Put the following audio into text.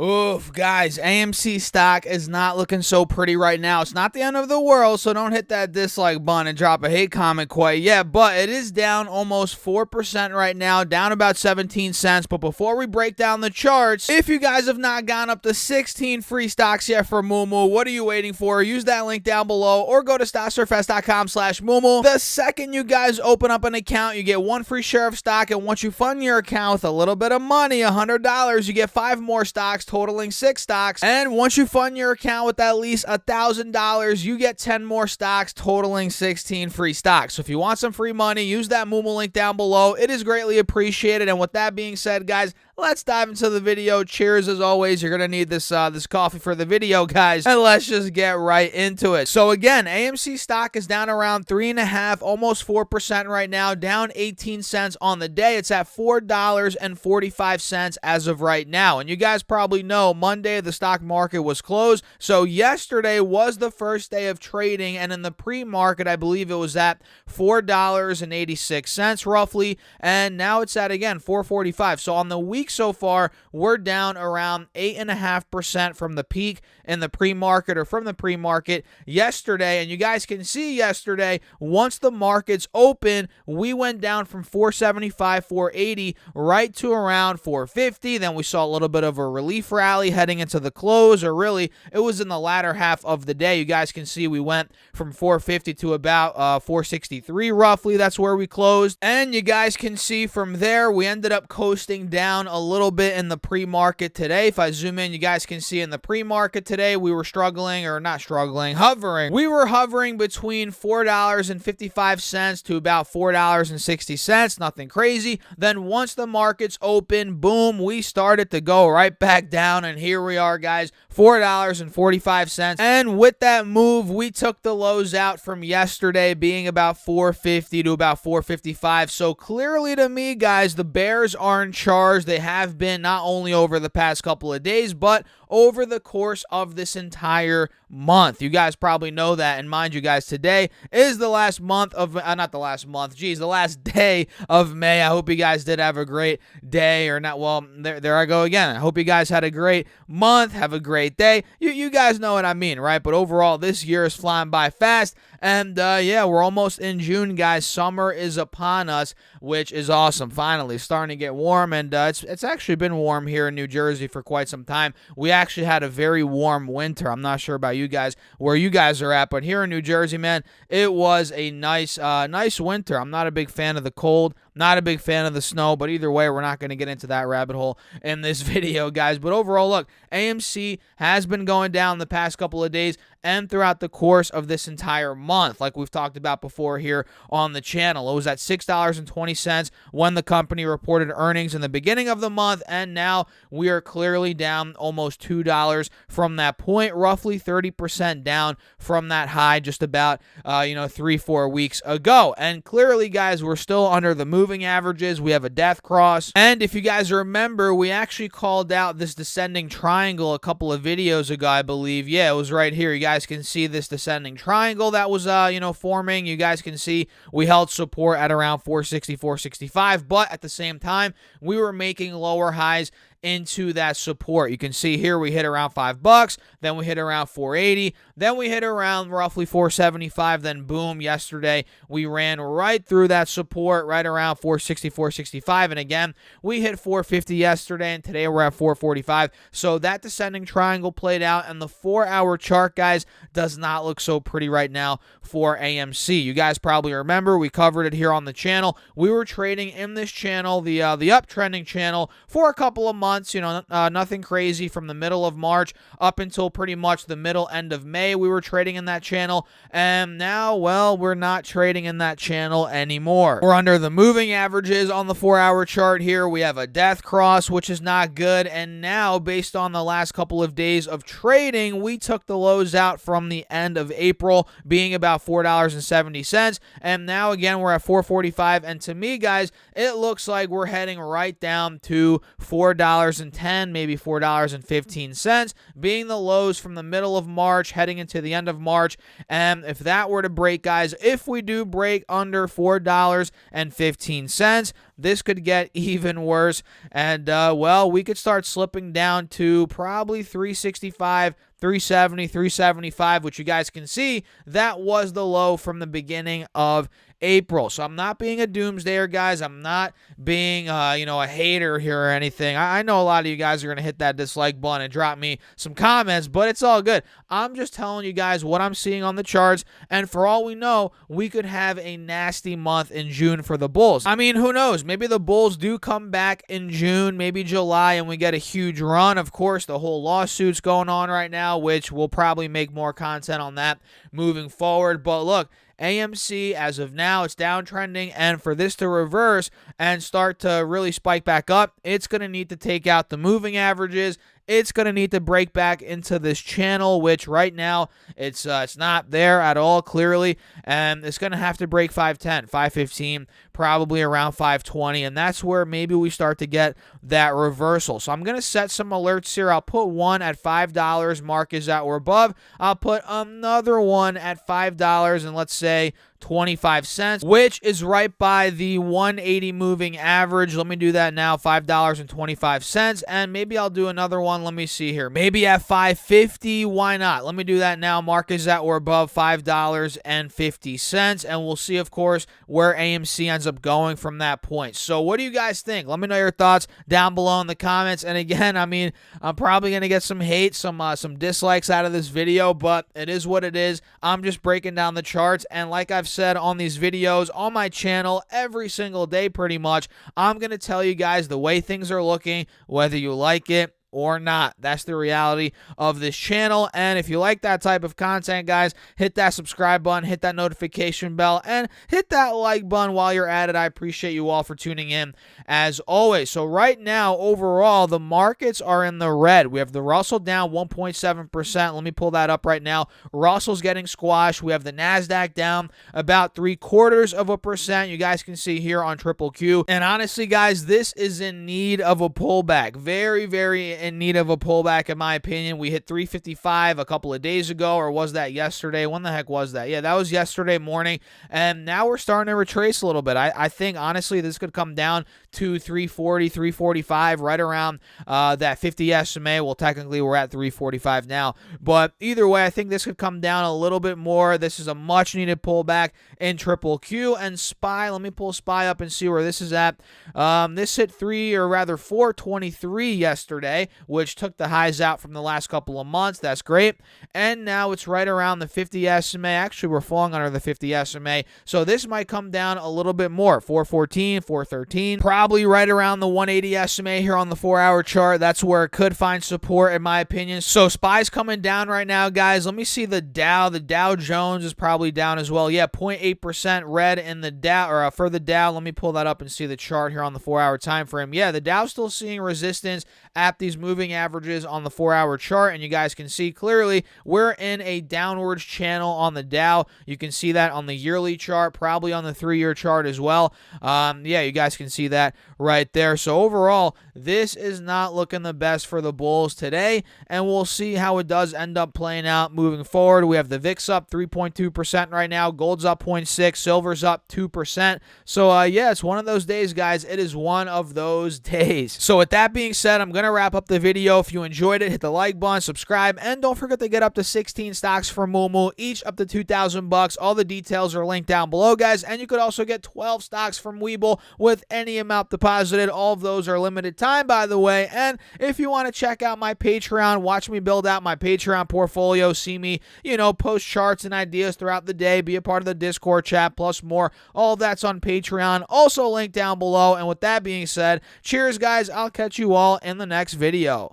Oof, guys, AMC stock is not looking so pretty right now. It's not the end of the world, so don't hit that dislike button and drop a hate comment quite yet, but it is down almost 4% right now, down about 17 cents. But before we break down the charts, if you guys have not gone up to 16 free stocks yet for Moomoo, what are you waiting for? Use that link down below or go to stassurfest.com/Moomoo. The second you guys open up an account, you get one free share of stock, and once you fund your account with a little bit of money, $100, you get 5 more stocks, totaling 6 stocks. And once you fund your account with at least $1,000, you get 10 more stocks, totaling 16 free stocks. So if you want some free money, use that Moomoo link down below. It is greatly appreciated. And with that being said, guys, let's dive into the video. Cheers as always. You're gonna need this coffee for the video, guys. And let's just get right into it. So again, AMC stock is down around 3.5%, almost 4% right now, down 18 cents on the day. It's at $4.45 as of right now. And you guys probably know Monday the stock market was closed. So yesterday was the first day of trading, and in the pre-market, I believe it was at $4.86 roughly, and now it's at again $4.45. So on the week so far, we're down around 8.5% from the peak in the pre-market, or from the pre-market yesterday. And you guys can see yesterday, once the markets open, we went down from 475, 480 right to around 450. Then we saw a little bit of a relief rally heading into the close, or really it was in the latter half of the day. You guys can see we went from 450 to about 463 roughly. That's where we closed. And you guys can see from there, we ended up coasting down a little bit in the pre-market today. If I zoom in, you guys can see in the pre-market today, we were struggling, or not struggling, hovering. We were hovering between $4.55 to about $4.60. Nothing crazy. Then once the markets open, boom, we started to go right back down, and here we are, guys, $4.45. And with that move, we took the lows out from yesterday being about 450 to about 455. So clearly to me, guys, the bears are in charge. They have been not only over the past couple of days, but over the course of this entire month. You guys probably know that. And mind you, guys, today is the last month of, not the last month, geez, the last day of May. I hope you guys did have a great day, or not. Well, there I go again. I hope you guys had a great month. Have a great day. You guys know what I mean, right? But overall, this year is flying by fast. And yeah, we're almost in June, guys. Summer is upon us, which is awesome. Finally, starting to get warm, and it's actually been warm here in New Jersey for quite some time. We actually had a very warm winter. I'm not sure about you guys, where you guys are at, but here in New Jersey, man, it was a nice winter. I'm not a big fan of the cold. Not a big fan of the snow, but either way, we're not going to get into that rabbit hole in this video, guys. But overall, look, AMC has been going down the past couple of days and throughout the course of this entire month, like we've talked about before here on the channel. It was at $6.20 when the company reported earnings in the beginning of the month, and now we are clearly down almost $2 from that point, roughly 30% down from that high just about 3-4 weeks ago. And clearly, guys, we're still under the moving averages. We have a death cross, and if you guys remember, we actually called out this descending triangle a couple of videos ago, I believe. Yeah, it was right here. You guys can see this descending triangle that was forming. You guys can see we held support at around 460, 465, but at the same time, we were making lower highs into that support. You can see here we hit around $5, then we hit around 480, then we hit around roughly 475, then boom, yesterday we ran right through that support right around 460, 465, and again we hit 450 yesterday, and today we're at 445. So that descending triangle played out, and the 4-hour chart, guys, does not look so pretty right now for AMC. You guys probably remember, we covered it here on the channel. We were trading in this channel, the uptrending channel, for a couple of months. Nothing crazy from the middle of March up until pretty much the end of May. We were trading in that channel, and now, well, we're not trading in that channel anymore. We're under the moving averages on the 4-hour chart here. We have a death cross, which is not good, and now, based on the last couple of days of trading, we took the lows out from the end of April, being about $4.70, and now, again, we're at $4.45, and to me, guys, it looks like we're heading right down to $4 $4.10, maybe $4.15, being the lows from the middle of March heading into the end of March. And if that were to break, guys, if we do break under $4.15, this could get even worse. And, well, we could start slipping down to probably 365, 370, 375, which you guys can see that was the low from the beginning of April. So I'm not being a doomsdayer, guys. I'm not being, a hater here or anything. I know a lot of you guys are going to hit that dislike button and drop me some comments, but it's all good. I'm just telling you guys what I'm seeing on the charts, and for all we know, we could have a nasty month in June for the Bulls. I mean, who knows? Maybe the Bulls do come back in June, maybe July, and we get a huge run. Of course, the whole lawsuit's going on right now, which we'll probably make more content on that moving forward. But look, AMC, as of now, it's downtrending, and for this to reverse and start to really spike back up, it's going to need to take out the moving averages. It's going to need to break back into this channel, which right now it's not there at all, clearly, and it's going to have to break 510, 515, probably around 520, and that's where maybe we start to get that reversal. So I'm going to set some alerts here. I'll put one at $5, mark is at or above. I'll put another one at $5, and let's say 25 cents, which is right by the 180 moving average. Let me do that now, $5.25, and maybe I'll do another one. Let me see here, maybe at 550. Why not? Let me do that now. Mark is at or above $5.50, and we'll see, of course, where AMC ends up going from that point. So what do you guys think? Let me know your thoughts down below in the comments. And again, I mean, I'm probably gonna get some hate, some dislikes out of this video, but it is what it is. I'm just breaking down the charts, and like I've said on these videos on my channel every single day pretty much, I'm going to tell you guys the way things are looking, whether you like it or not. That's the reality of this channel. And if you like that type of content, guys, hit that subscribe button, hit that notification bell, and hit that like button while you're at it. I appreciate you all for tuning in as always. So right now, overall, the markets are in the red. We have the Russell down 1.7%. Let me pull that up right now. Russell's getting squashed. We have the NASDAQ down about 0.75%. You guys can see here on Triple Q. And honestly, guys, this is in need of a pullback. Very, very in need of a pullback, in my opinion. We hit 355 a couple of days ago, or was that yesterday? When the heck was that? Yeah, that was yesterday morning, and now we're starting to retrace a little bit. I think, honestly, this could come down to 340, 345, right around that 50 SMA. Well, technically, we're at 345 now, but either way, I think this could come down a little bit more. This is a much-needed pullback in Triple Q. And SPY, let me pull SPY up and see where this is at. This hit 423 yesterday, which took the highs out from the last couple of months. That's great. And now it's right around the 50 SMA. Actually, we're falling under the 50 SMA. So this might come down a little bit more. 414, 413. Probably right around the 180 SMA here on the 4-hour chart. That's where it could find support, in my opinion. So SPY's coming down right now, guys. Let me see the Dow. The Dow Jones is probably down as well. Yeah, 0.8% red in the Dow, or for the Dow. Let me pull that up and see the chart here on the 4-hour time frame. Yeah, the Dow's still seeing resistance at these moving averages on the 4-hour chart, and you guys can see clearly we're in a downwards channel on the Dow. You can see that on the yearly chart, probably on the 3-year chart as well. Yeah, you guys can see that right there. So overall, this is not looking the best for the Bulls today, and we'll see how it does end up playing out moving forward. We have the VIX up 3.2% right now, gold's up 0.6%, silver's up 2%. So yeah, it's one of those days, guys. It is one of those days. So with that being said, I'm gonna wrap up the video. If you enjoyed it, hit the like button, subscribe, and don't forget to get up to 16 stocks from Moomoo, each up to $2,000. All the details are linked down below, guys, and you could also get 12 stocks from Webull with any amount deposited. All of those are limited time, by the way. And if you want to check out my Patreon, watch me build out my Patreon portfolio, see me, post charts and ideas throughout the day, be a part of the Discord chat, plus more. All of that's on Patreon, also linked down below. And with that being said, cheers, guys. I'll catch you all in the next video.